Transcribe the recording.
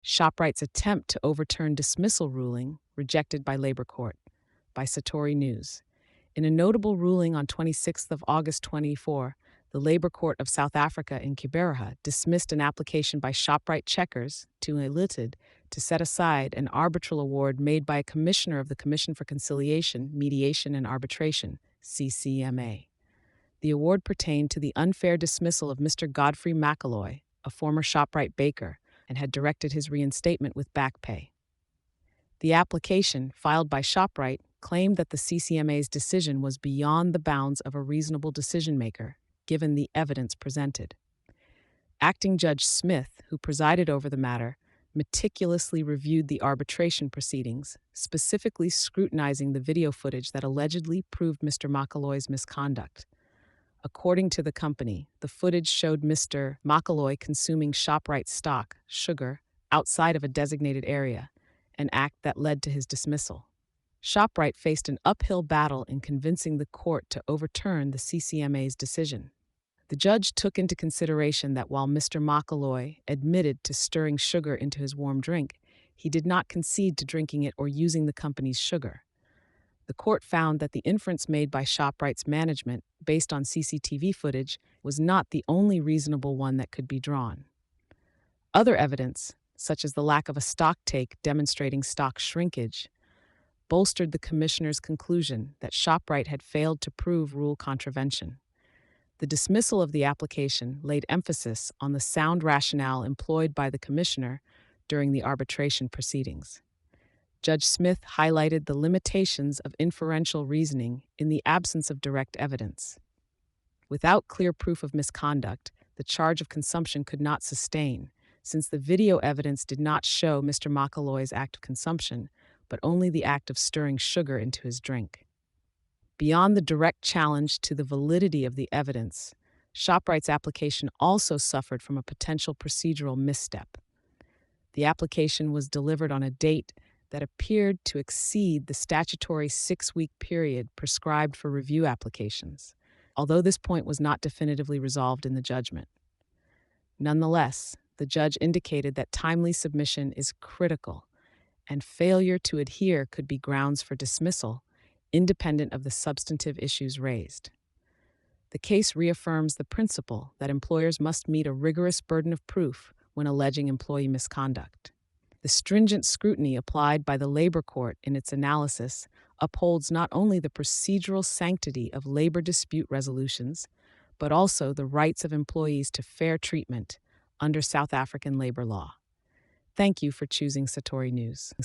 Shoprite's attempt to overturn dismissal ruling rejected by Labor Court, by Satori News. In a notable ruling on 26th of August 24, the Labor Court of South Africa in Kiberaha dismissed an application by Shoprite Checkers to Limited to set aside an arbitral award made by a commissioner of the Commission for Conciliation, Mediation and Arbitration, CCMA. The award pertained to the unfair dismissal of Mr. Godfrey McAloy, a former Shoprite baker, and had directed his reinstatement with back pay. The application, filed by Shoprite, claimed that the CCMA's decision was beyond the bounds of a reasonable decision-maker, given the evidence presented. Acting Judge Smith, who presided over the matter, meticulously reviewed the arbitration proceedings, specifically scrutinizing the video footage that allegedly proved Mr. McAloy's misconduct. According to the company, the footage showed Mr. McAloy consuming Shoprite stock, sugar, outside of a designated area, an act that led to his dismissal. Shoprite faced an uphill battle in convincing the court to overturn the CCMA's decision. The judge took into consideration that while Mr. McAloy admitted to stirring sugar into his warm drink, he did not concede to drinking it or using the company's sugar. The court found that the inference made by Shoprite's management, based on CCTV footage, was not the only reasonable one that could be drawn. Other evidence, such as the lack of a stock take demonstrating stock shrinkage, bolstered the commissioner's conclusion that Shoprite had failed to prove rule contravention. The dismissal of the application laid emphasis on the sound rationale employed by the commissioner during the arbitration proceedings. Judge Smith highlighted the limitations of inferential reasoning in the absence of direct evidence. Without clear proof of misconduct, the charge of consumption could not sustain, since the video evidence did not show Mr. McAloy's act of consumption, but only the act of stirring sugar into his drink. Beyond the direct challenge to the validity of the evidence, Shoprite's application also suffered from a potential procedural misstep. The application was delivered on a date that appeared to exceed the statutory 6-week period prescribed for review applications, although this point was not definitively resolved in the judgment. Nonetheless, the judge indicated that timely submission is critical, and failure to adhere could be grounds for dismissal, independent of the substantive issues raised. The case reaffirms the principle that employers must meet a rigorous burden of proof when alleging employee misconduct. The stringent scrutiny applied by the Labor Court in its analysis upholds not only the procedural sanctity of labor dispute resolutions, but also the rights of employees to fair treatment under South African labor law. Thank you for choosing Satori News.